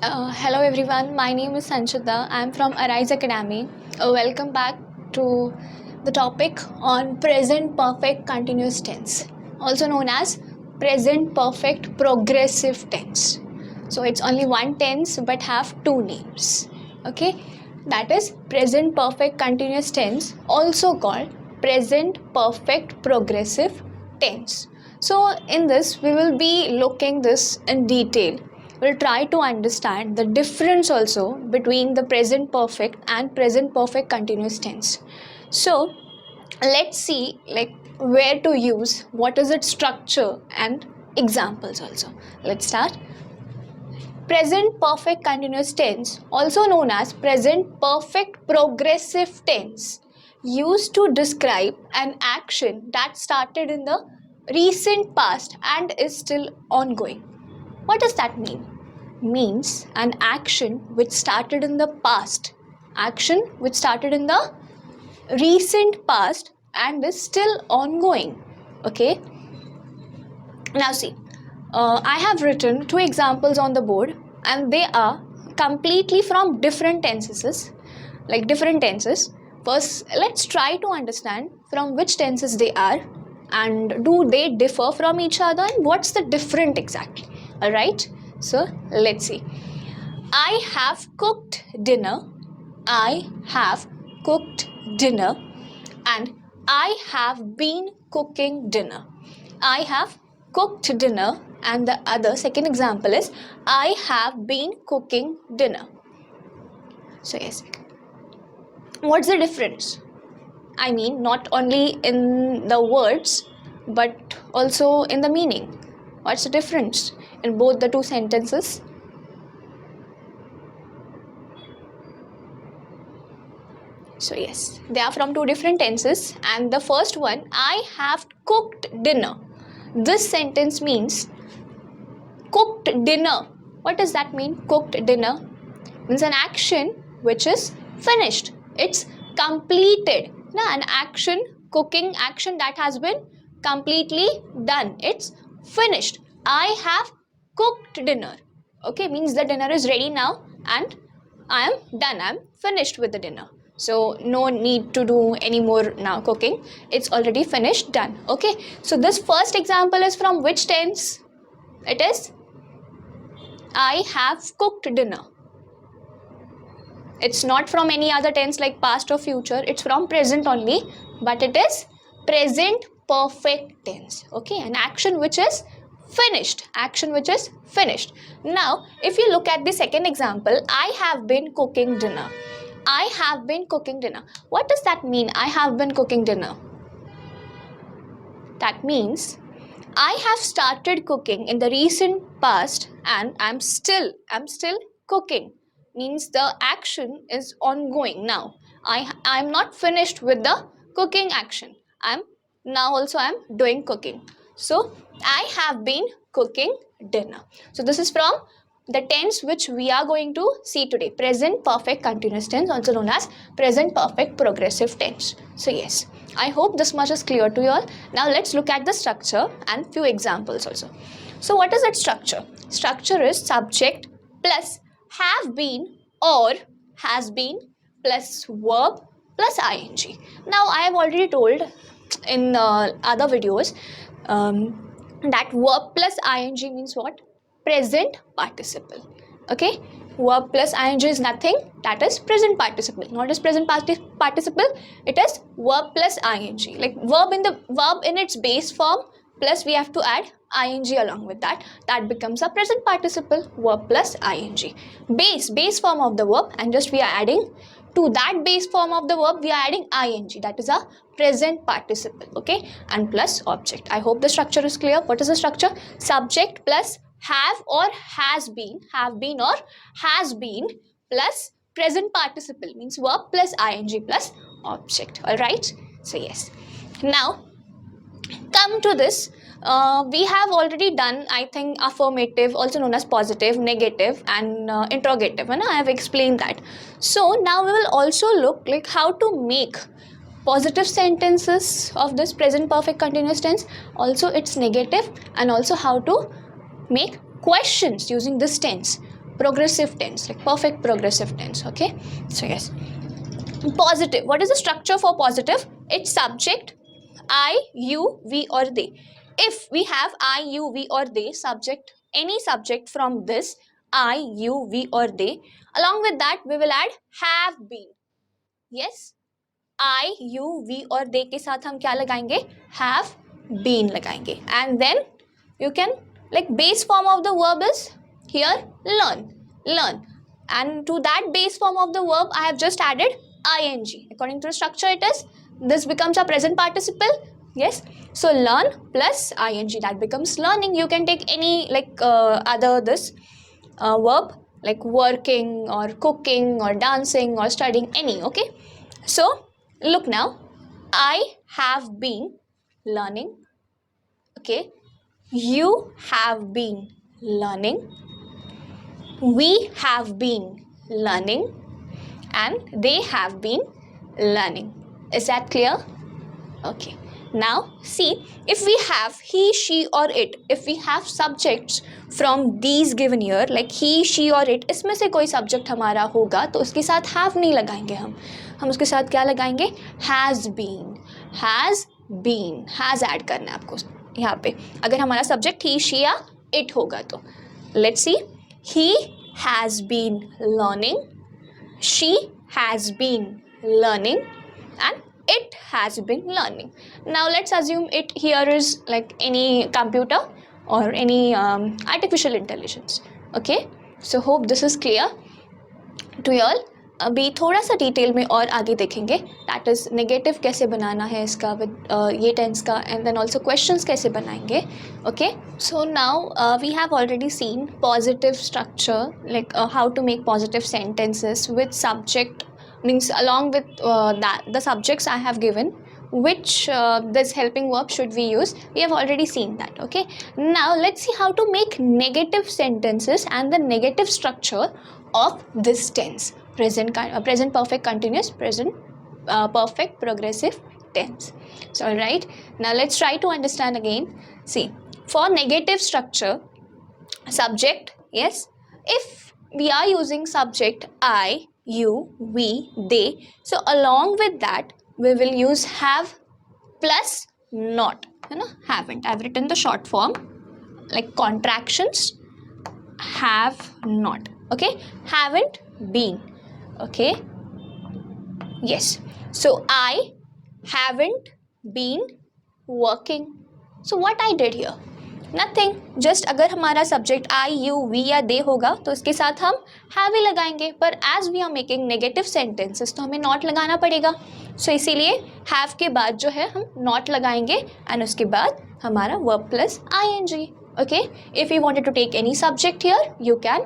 Hello everyone, my name is Sanchita. I am from Arise Academy. Welcome back to the topic on present perfect continuous tense, also known as present perfect progressive tense. So it's only one tense but have two names. Okay, that is present perfect continuous tense, also called present perfect progressive tense. So in this we will be looking this in detail. We'll try to understand the difference also between the present perfect and present perfect continuous tense. So let's see like where to use, what is its structure and examples also. Let's start. Present perfect continuous tense, also known as present perfect progressive tense, used to describe an action that started in the recent past and is still ongoing. What does that mean? Means an action which started in the past, action which started in the recent past and is still ongoing. Okay. Now see, I have written two examples on the board and they are completely from different tenses, like different tenses. First, let's try to understand from which tenses they are and do they differ from each other and what's the different exactly. Alright, so let's see. I have cooked dinner. I have cooked dinner and I have been cooking dinner. I have cooked dinner and the other second example is I have been cooking dinner. So yes, what's the difference? I mean not only in the words but also in the meaning. What's the difference in both the two sentences? So yes, they are from two different tenses and the first one, I have cooked dinner. This sentence means cooked dinner. What does that mean? Cooked dinner means an action which is finished. It's completed. Now, an action, cooking action that has been completely done. It's finished. I have cooked dinner. Okay, means the dinner is ready now and I am done. I am finished with the dinner. So no need to do any more now cooking. It's already finished, done. Okay, so this first example is from which tense? It is I have cooked dinner. It's not from any other tense like past or future. It's from present only, but it is present perfect tense. Okay, an action which is finished. Action which is finished. Now, if you look at the second example, I have been cooking dinner. I have been cooking dinner. What does that mean? I have been cooking dinner. That means I have started cooking in the recent past and I'm still cooking. Means the action is ongoing now. I'm not finished with the cooking action. I'm doing cooking. So I have been cooking dinner. So this is from the tense which we are going to see today, present perfect continuous tense, also known as present perfect progressive tense. So yes, I hope this much is clear to you all. Now let's look at the structure and few examples also. So what is that structure? Structure is subject plus have been or has been plus verb plus ing. Now I have already told in other videos that verb plus ing means what? Present participle. Okay, verb plus ing is nothing, that is present participle. Not as present participle, it is verb plus ing, like verb in its base form plus we have to add ing along with that becomes a present participle, verb plus ing. Base form of the verb, and just we are adding to that base form of the verb we are adding ing, that is a present participle. Okay, and plus object. I hope the structure is clear. What is the structure? Subject plus have or has been or has been plus present participle means verb plus ing plus object. All right, so yes, now come to this. We have already done, I think, affirmative, also known as positive, negative and interrogative, and I have explained that. So now we will also look like how to make positive sentences of this present perfect continuous tense, also its negative, and also how to make questions using this tense. progressive tense, like perfect progressive tense. Okay, so yes. Positive, what is the structure for positive? It's subject, I, you, we or they. If we have I, you, we or they, subject, any subject from this I, you, we or they, along with that we will add have been. Yes, I, you, we और they के साथ हम क्या लगाएंगे? Have been लगाएंगे. And then you can, like, base form of the verb is here learn, learn. And to that base form of the verb I have just added ing. According to the structure it is, this becomes a present participle. Yes, so learn plus ing, that becomes learning. You can take any other this verb like working or cooking or dancing or studying, any. Okay, so look now, I have been learning. Okay, you have been learning, we have been learning, and they have been learning. Is that clear? Okay, now see, if we have he, she or it, if we have subjects from these given here like he, she और it, इसमें से कोई subject हमारा होगा तो उसके साथ have नहीं लगाएंगे हम उसके साथ क्या लगाएंगे? has been, has been, has add करना है आपको यहाँ पे. अगर हमारा subject he, she या it होगा तो let's see, he has been learning, she has been learning, and it has been learning. Now let's assume it here is like any computer or any artificial intelligence. Okay, so hope this is clear to you all. अभी थोड़ा सा detail में और आगे देखेंगे, that is negative कैसे बनाना है इसका विद ये टेंस का, एंड देन ऑल्सो क्वेश्चंस कैसे बनाएंगे. Okay, so now we have already seen positive structure, like how to make positive sentences with subject, means along with that the subjects I have given, which this helping verb should we use. We have already seen that. Okay, now let's see how to make negative sentences and the negative structure of this tense, present perfect continuous, present perfect progressive tense. So all right, now let's try to understand again. See, for negative structure, subject, yes, if we are using subject I, you, we, they, so along with that we will use have plus not, you know, haven't. I've written the short form like contractions, have not. Okay, haven't been. Okay, yes, so I haven't been working. So what I did here, nothing, just अगर हमारा subject I, you, we या दे होगा तो इसके साथ हम have ही लगाएंगे, पर as we are making negative sentences तो हमें नॉट लगाना पड़ेगा. सो इसीलिए हैव के बाद जो है हम नॉट लगाएंगे एंड उसके बाद हमारा verb plus I N G. Okay, if you wanted to take any subject here you can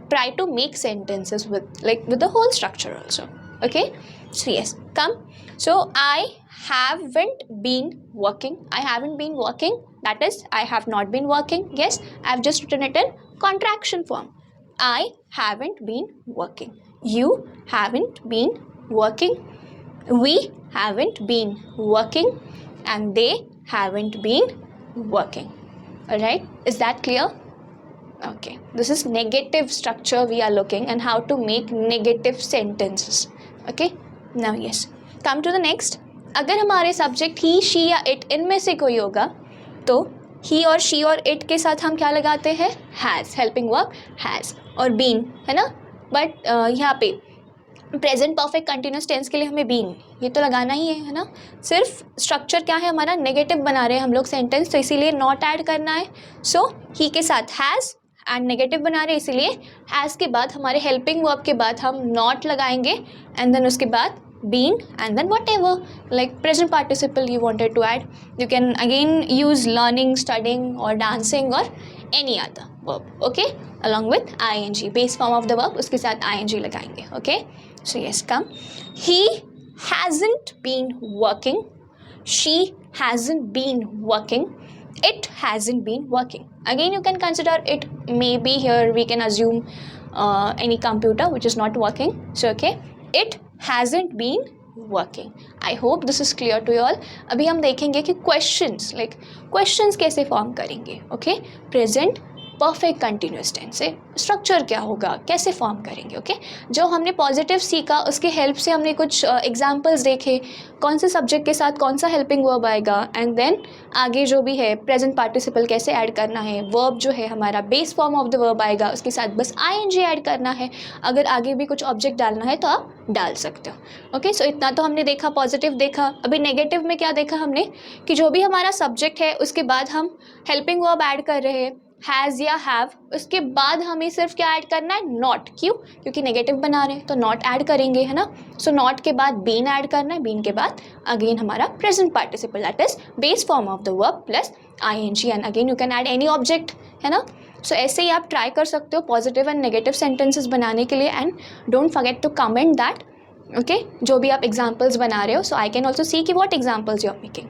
try to make sentences with the whole structure also. Okay, so yes, come. So I haven't been working. I haven't been working. That is, I have not been working. Yes, I have just written it in contraction form. I haven't been working. You haven't been working. We haven't been working. And they haven't been working. Alright, is that clear? Okay, this is negative structure we are looking and how to make negative sentences. Okay, now yes, come to the next. अगर हमारे subject he, she या it इनमें से कोई होगा तो ही और she और इट के साथ हम क्या लगाते हैं? हैज़, हेल्पिंग वर्ब हैज़, और बीन, है ना. बट यहाँ पे प्रेजेंट परफेक्ट कंटिन्यूस टेंस के लिए हमें बीन ये तो लगाना ही है ना. सिर्फ स्ट्रक्चर क्या है हमारा, नेगेटिव बना रहे हैं हम लोग सेंटेंस, तो इसीलिए नॉट ऐड करना है. सो ही के साथ हैज़ एंड नेगेटिव बना रहे हैं, इसीलिए हैज़ के बाद हमारे हेल्पिंग वर्ब के बाद हम नॉट लगाएंगे एंड देन उसके बाद been and then whatever like present participle you wanted to add. You can again use learning, studying or dancing or any other verb. Okay, along with ing, base form of the verb, उसके साथ ing लगाएंगे. Okay, so yes, come. He hasn't been working. She hasn't been working. It hasn't been working. Again you can consider it, maybe here we can assume any computer which is not working. So okay, it hasn't been working. I hope this is clear to you all. अभी हम देखेंगे कि questions, like questions कैसे form करेंगे. Okay, present perfect continuous tense से structure क्या होगा, कैसे फॉर्म करेंगे। ओके, जो हमने पॉजिटिव सीखा उसके हेल्प से हमने कुछ एग्जांपल्स देखे, कौन से सब्जेक्ट के साथ कौन सा हेल्पिंग वर्ब आएगा, एंड देन आगे जो भी है प्रेजेंट पार्टिसिपल कैसे ऐड करना है, वर्ब जो है हमारा base form of the verb आएगा, उसके साथ बस आईएनजी ऐड करना है, अगर आगे भी कुछ ऑब्जेक्ट डालना है तो आप डाल सकते हो। ओके, सो इतना तो हमने देखा, पॉजिटिव देखा। अभी नेगेटिव में क्या देखा हमने कि जो भी हमारा सब्जेक्ट है उसके बाद हम हेल्पिंग वर्ब ऐड कर रहे हैं, हैज़ या हैव, उसके बाद हमें सिर्फ क्या ऐड करना है, नॉट। क्यों? क्योंकि नेगेटिव बना रहे हैं तो नॉट ऐड करेंगे, है ना। सो नॉट के बाद बीन ऐड करना है, बीन के बाद अगेन हमारा present participle that is base form of the verb plus ING, and again you can add any object, है ना। सो ऐसे ही आप ट्राई कर सकते हो पॉजिटिव एंड नेगेटिव सेंटेंसेस बनाने के लिए, and don't forget to comment that. Okay, जो भी आप एग्जाम्पल्स बना रहे हो, सो आई कैन ऑल्सो सी कि what examples you are making.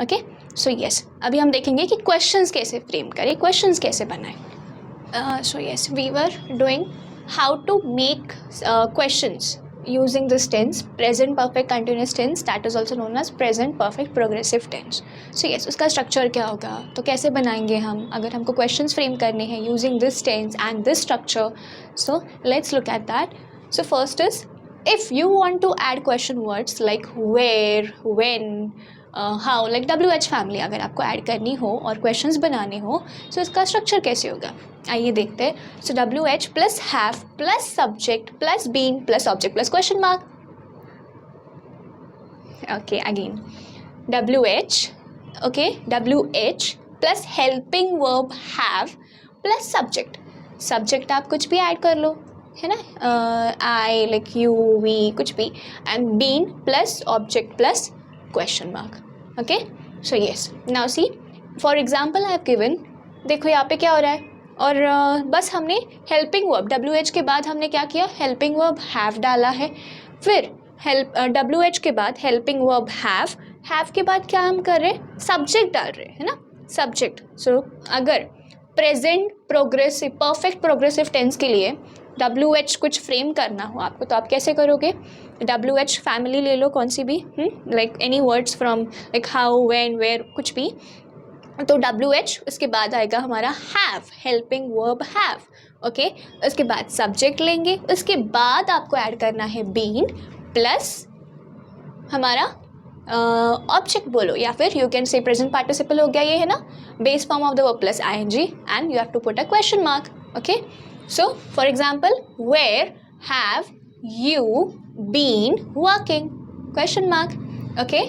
Okay, so yes, अभी हम देखेंगे कि क्वेश्चंस कैसे फ्रेम करें, क्वेश्चंस कैसे बनाएं। So yes, we were doing how to make questions using this tense, present perfect continuous tense, that is also known as present perfect progressive tense. So yes, उसका structure क्या होगा, तो कैसे बनाएंगे हम अगर हमको questions frame करने हैं using this tense and this structure. So let's look at that. So first is, if you want to add question words like where, when, how, like WH family अगर आपको ऐड करनी हो और questions बनाने हो, सो इसका स्ट्रक्चर कैसे होगा, आइए देखते हैं। So WH plus have plus subject plus been plus object plus question mark. Okay, again WH, okay, WH plus helping verb have plus subject, subject आप कुछ भी ऐड कर लो, है ना, आई, लाइक यू, वी, कुछ भी, and been plus object plus question mark. Okay, so yes, now see for example I have given, देखो यहाँ पे क्या हो रहा है, और बस हमने हेल्पिंग वर्ब WH के बाद हमने क्या किया, हेल्पिंग वर्ब हैव डाला है, फिर WH के बाद हेल्पिंग वर्ब हैव के बाद क्या हम कर रहे हैं, सब्जेक्ट डाल रहे हैं, है ना, सब्जेक्ट। सो अगर present progressive perfect progressive tense के लिए WH कुछ फ्रेम करना हो आपको, तो आप कैसे करोगे, WH फैमिली ले लो कौन सी भी, like any words from like how, when, where, कुछ भी, तो WH उसके बाद आएगा हमारा have, helping verb have. Okay, उसके बाद सब्जेक्ट लेंगे, उसके बाद आपको ऐड करना है बीन प्लस हमारा ऑब्जेक्ट बोलो, या फिर you can say present participle हो गया ये, है ना, base form of the verb plus ING, and you have to put a question mark. Okay, so for example, where have you been working, question mark. Okay,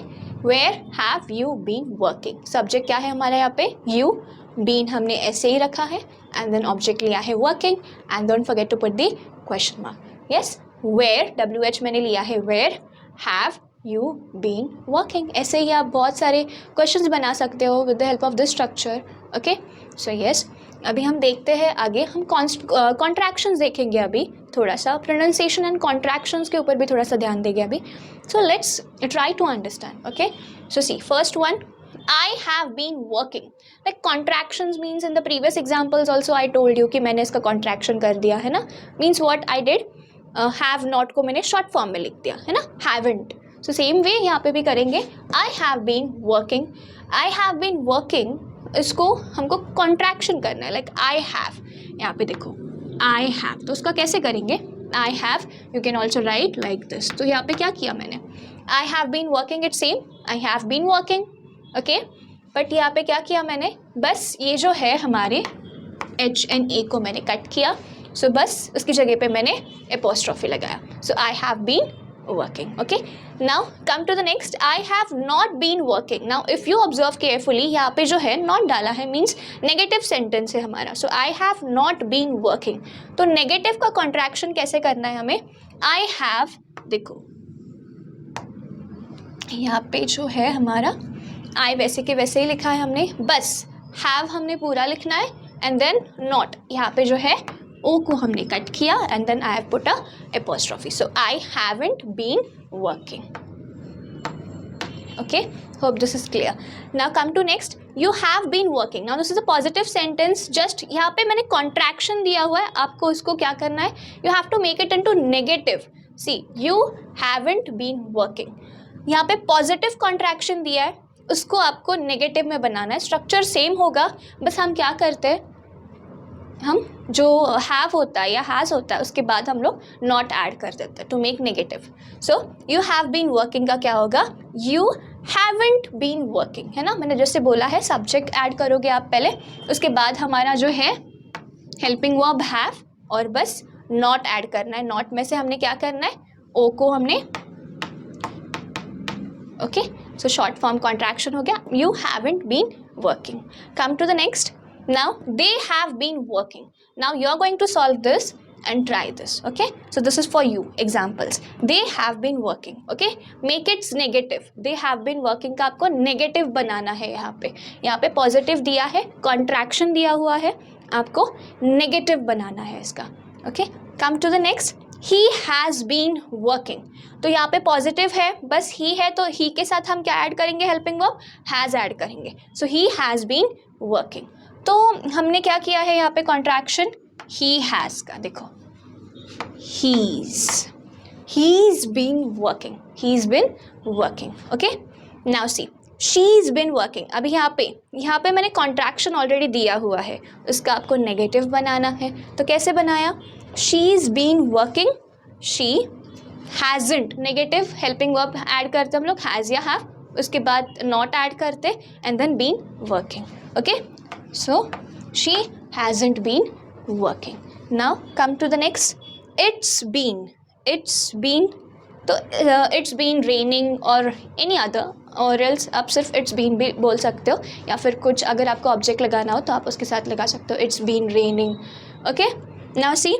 where have you been working, subject क्या है हमारा यहाँ पे, you, been हमने ऐसे ही रखा है, and then object लिया है working, and don't forget to put the question mark. Yes, where WH मैंने लिया है where, have you been working, ऐसे ही आप बहुत सारे क्वेश्चंस बना सकते हो with the help of this structure. Okay, so yes, अभी हम देखते हैं आगे, हम कॉन्ट्रैक्शंस देखेंगे अभी, थोड़ा सा प्रोनाउंसिएशन एंड कॉन्ट्रैक्शंस के ऊपर भी थोड़ा सा ध्यान देंगे अभी। So let's try to understand. Okay, so see first one, I have been working, like contractions means in the previous examples also I told you कि मैंने इसका contraction कर दिया है ना, means what I did, have not को मैंने short form में लिख दिया है ना, haven't। so same way यहाँ पे भी करेंगे, I have been working, I have been working, इसको हमको contraction करना है, like I have, यहाँ पे देखो I have, तो उसका कैसे करेंगे, I have you can also write like this, तो यहाँ पे क्या किया मैंने, I have been working, it's same, I have been working। Okay, but यहाँ पे क्या किया मैंने, बस ये जो है हमारे HNA को मैंने कट किया, सो बस उसकी जगह पे मैंने एपोस्ट्रॉफी लगाया, so I have been working. Okay, now come to the next, I have not been working. Now if you observe carefully, यहाँ पे जो है नॉट डाला है, मीन्स नेगेटिव सेंटेंस है हमारा, so I have not been working. तो negative का कॉन्ट्रैक्शन कैसे करना है हमें, आई हैव, देखो यहाँ पे जो है हमारा आई वैसे के वैसे ही लिखा है हमने, बस हैव हमने पूरा लिखना है, एंड देन नॉट यहाँ पे जो है ओ को हमने कट किया, and then I have put a apostrophe, so I haven't been working. Okay, hope this is clear. Now come to next, you have been working. Now this is a positive sentence, just यहाँ पे मैंने contraction दिया हुआ है, आपको इसको क्या करना है, you have to make it into negative. See you haven't been working, यहाँ पे पॉजिटिव कॉन्ट्रैक्शन दिया है, उसको आपको नेगेटिव में बनाना है, स्ट्रक्चर सेम होगा, बस हम क्या करते हैं, हम जो हैव होता है या हैज़ होता है उसके बाद हम लोग नॉट ऐड कर देते हैं to make negative. So you have been working का क्या होगा, यू हैवंट बीन वर्किंग, है ना. मैंने जैसे बोला है सब्जेक्ट ऐड करोगे आप पहले, उसके बाद हमारा जो है हेल्पिंग वर्ब हैव और बस नॉट ऐड करना है. नॉट में से हमने क्या करना है, ओ को हमने okay. So short form contraction हो गया, you haven't been working. Come to the next. Now they have been working. Now you are going to solve this and try this. Okay, so this is for you examples. They have been working. Okay, make it negative. They have been working का आपको negative बनाना है. यहाँ पे positive दिया है, contraction दिया हुआ है, आपको negative बनाना है इसका. Okay, come to the next. He has been working. तो यहाँ पे positive है, बस he है तो he के साथ हम क्या ऐड करेंगे, helping verb has ऐड करेंगे. So he has been working. तो हमने क्या किया है यहाँ पे कॉन्ट्रैक्शन he has का, देखो he's been working. Okay, now see she's been working. अभी यहाँ पे मैंने कॉन्ट्रैक्शन ऑलरेडी दिया हुआ है, उसका आपको नेगेटिव बनाना है. तो कैसे बनाया, she's been working, she hasn't, negative helping verb add करते हम लोग has या have, उसके बाद not ऐड करते and then been working. Okay, so she hasn't been working. Now come to the next. It's been तो it's been raining और any other, और else आप सिर्फ it's been भी बोल सकते हो, या फिर कुछ अगर आपको ऑब्जेक्ट लगाना हो तो आप उसके साथ लगा सकते हो, it's been raining. Okay, now see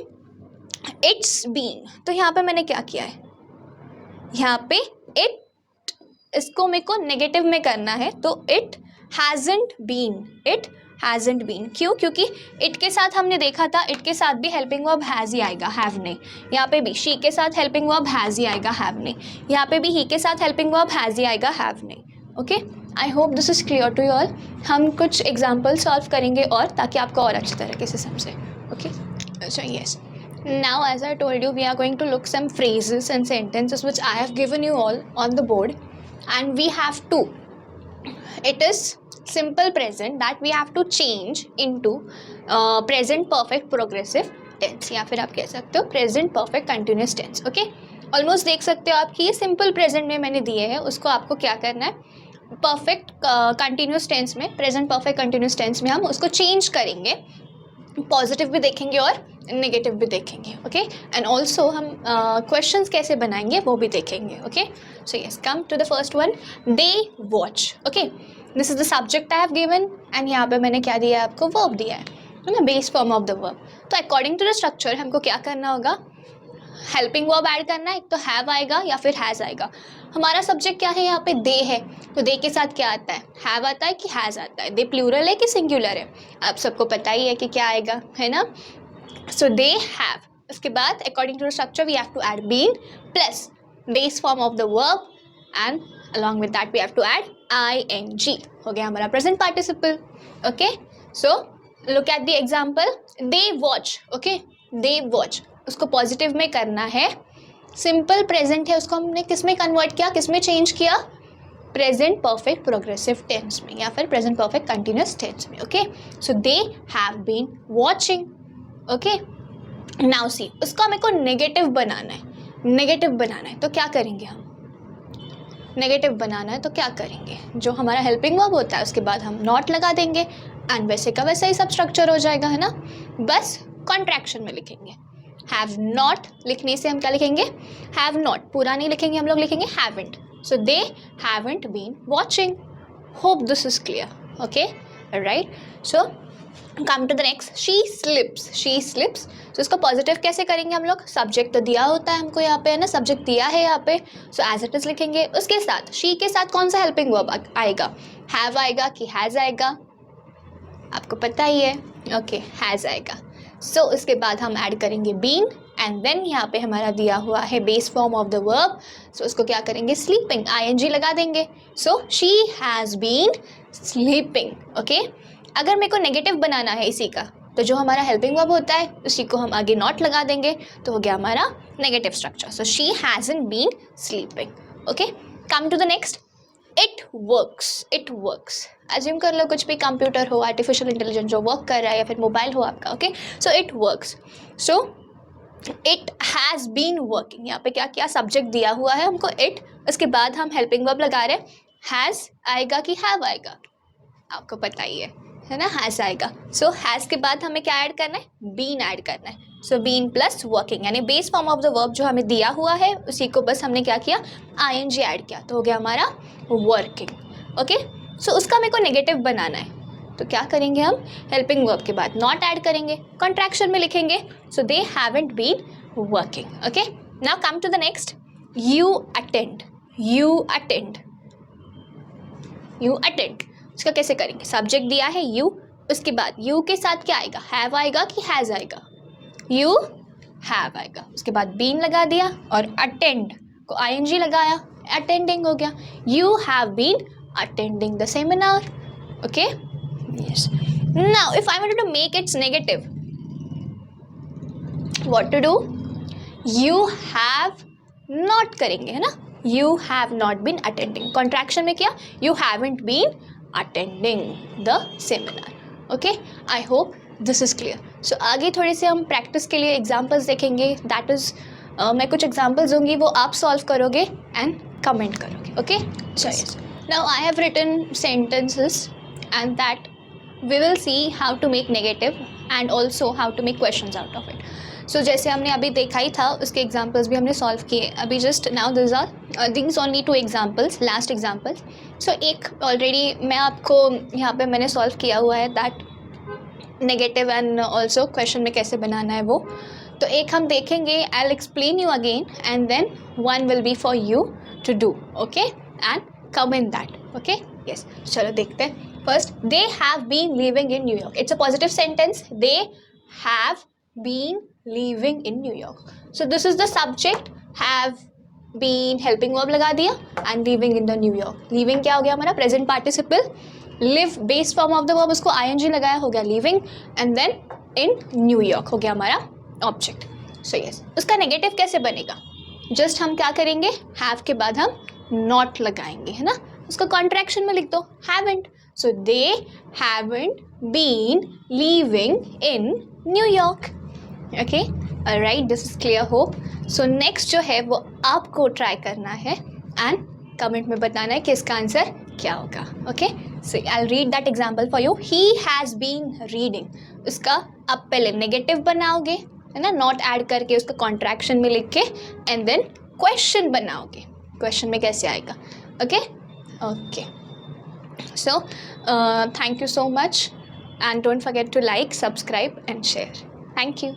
it's been. तो यहाँ पे मैंने क्या किया है, यहाँ पे it, इसको मेरे को नेगेटिव में करना है, तो it hasn't been. क्यों, क्योंकि इट के साथ हमने देखा था, इट के साथ भी हेल्पिंग वर्ब हैज़ ही आएगा, हैव नहीं. यहाँ पे भी शी के साथ हेल्पिंग वर्ब हैज़ ही आएगा, हैव नहीं. यहाँ पे भी ही के साथ हेल्पिंग वर्ब हैज़ ही आएगा, हैव नहीं. Okay, I hope this is clear to you all. हम कुछ एग्जाम्पल सॉल्व करेंगे और ताकि आपको और अच्छी तरीके से समझे. Okay, so yes, now as I told you we are going to look some phrases and sentences which I have given you all on the board, and we have to, it is simple present that we have to change into present perfect progressive tense, या फिर आप कह सकते हो present perfect continuous tense. Okay, almost देख सकते हो आप कि ये सिंपल प्रेजेंट में मैंने दिए हैं, उसको आपको क्या करना है, परफेक्ट कंटिन्यूस टेंस में, प्रेजेंट परफेक्ट कंटिन्यूस टेंस में हम उसको चेंज करेंगे, पॉजिटिव भी देखेंगे और नेगेटिव भी देखेंगे. ओके, एंड ऑल्सो हम क्वेश्चंस कैसे बनाएंगे वो भी देखेंगे. Okay, so yes, come to the first one, they watch. Okay, this is the subject I have given, and यहाँ पे मैंने क्या दिया है आपको, वर्ब दिया है ना, base form of the verb. तो अकॉर्डिंग टू द स्ट्रक्चर हमको क्या करना होगा, हेल्पिंग वर्ब ऐड करना है, एक तो हैव आएगा या फिर हैज़ आएगा. हमारा सब्जेक्ट क्या है यहाँ पे, दे है, तो दे के साथ क्या आता है, हैव आता है कि हैज़ आता है, दे प्लूरल है कि सिंगुलर है, आप सबको पता ही है कि क्या आएगा, है ना. सो दे हैव, उसके बाद according to the structure we have to add been plus base form of the verb, and along with that we have to add ing. हो गया हमारा present participle. Okay, so look at the example, they watch. Okay, they watch, उसको positive में करना है, simple present है, उसको हमने किस में कन्वर्ट किया, किस में चेंज किया, प्रेजेंट परफेक्ट प्रोग्रेसिव टेंस में या फिर प्रेजेंट परफेक्ट कंटिन्यूस टेंस में. Okay, so they have been watching. Okay, now see, उसको हमें को नेगेटिव बनाना है, तो क्या करेंगे हम, नेगेटिव बनाना है तो क्या करेंगे, जो हमारा हेल्पिंग वर्ब होता है उसके बाद हम नॉट लगा देंगे, एंड वैसे का वैसा ही सब स्ट्रक्चर हो जाएगा, है ना. बस कॉन्ट्रैक्शन में लिखेंगे, हैव नॉट लिखने से हम क्या लिखेंगे, हैव नॉट, पूरा नहीं लिखेंगे हम लोग, लिखेंगे haven't. So they haven't been watching. Hope this is clear. Okay, right. So come to the next, she sleeps. तो इसको पॉजिटिव कैसे करेंगे हम लोग, सब्जेक्ट तो दिया होता है हमको यहाँ पे, है ना, सब्जेक्ट दिया है यहाँ पे, सो एज इट इज लिखेंगे. उसके साथ शी के साथ कौन सा हेल्पिंग वर्ब आएगा, हैव आएगा कि हैज़ आएगा, आपको पता ही है. ओके, हैज़ आएगा. सो उसके बाद हम ऐड करेंगे बीन, एंड देन यहाँ पे हमारा दिया हुआ है base form of the verb, so उसको क्या करेंगे, स्लीपिंग, ing लगा देंगे. So she has been sleeping. Okay, अगर मेरे को नेगेटिव बनाना है इसी का, तो जो हमारा हेल्पिंग वर्ब होता है उसी को हम आगे नॉट लगा देंगे, तो हो गया हमारा negative structure. So she hasn't been sleeping. Okay, come to the next, it works assume कर लो कुछ भी कंप्यूटर हो, आर्टिफिशियल इंटेलिजेंस जो वर्क कर रहा है, या फिर मोबाइल हो आपका, okay. So it works. So it has been working. यहाँ पे क्या किया, सब्जेक्ट दिया हुआ है हमको इट, उसके बाद हम हेल्पिंग वर्ब लगा रहे हैं. हैज़ आएगा कि हैव आएगा, आपको पता ही है ना, हैज़ आएगा. सो हैज़ के बाद हमें क्या ऐड करना है, बीन ऐड करना है. सो बीन प्लस वर्किंग, यानी base form of the verb जो हमें दिया हुआ है उसी को बस हमने क्या किया, आईएनजी ऐड किया, तो हो गया हमारा वर्किंग. ओके. सो उसका मेरे को नेगेटिव बनाना है, तो क्या करेंगे हम, हेल्पिंग वर्ब के बाद नॉट ऐड करेंगे, कॉन्ट्रैक्शन में लिखेंगे. So they haven't been working. Okay. Now come to the next, you attend. उसका कैसे करेंगे, सब्जेक्ट दिया है यू, उसके बाद यू के साथ क्या आएगा, हैव आएगा कि हैज़ आएगा, यू हैव आएगा. उसके बाद बीन लगा दिया और अटेंड को आईएनजी लगाया, अटेंडिंग हो गया. You have been attending the seminar. Okay. Yes. Now if I wanted to make its negative, what to do, you have not करेंगे, है ना, you have not been attending. Contraction में क्या, you haven't been attending the seminar. Okay. I hope this is clear. So आगे थोड़े से हम practice के लिए एग्जाम्पल्स देखेंगे. दैट इज मैं कुछ एग्जाम्पल्स दूंगी, वो आप सॉल्व करोगे एंड कमेंट करोगे. ओके. चलिए. Now I have written sentences and that we will see how to make negative and also how to make questions out of it. So जैसे हमने अभी देखा ही था, उसके एग्जाम्पल्स भी हमने सॉल्व किए अभी. Just now these only 2 examples, last examples. So एक ऑलरेडी मैं आपको यहाँ पे मैंने सॉल्व किया हुआ है, that negative and also question में कैसे बनाना है वो. तो एक हम देखेंगे, I will explain you again and then one will be for you to do. Okay. And come in that. Okay. Yes. चलो देखते हैं. First, they have been living in New York. It's a positive sentence. They have been living in New York. So this is the subject. Have been helping verb लगा दिया and living in the New York. Living क्या हो गया हमारा, present participle. Live base form of the verb, उसको ing लगाया, हो गया living, and then in New York हो गया हमारा object. So yes. उसका negative कैसे बनेगा, just हम क्या करेंगे, have के बाद हम not लगाएंगे, है ना. उसका contraction में लिख दो haven't. So they haven't been living in New York. Okay, alright, this is clear, hope. So next जो है वो आपको try करना है and comment में बताना है कि इसका आंसर क्या होगा. Okay, so I'll read that example for you. He has been reading. उसका आप पहले negative बनाओगे, है ना, not add करके उसका contraction में लिख के and then question बनाओगे. Question में कैसे आएगा. Okay, okay. So thank you so much and don't forget to like, subscribe and share. Thank you.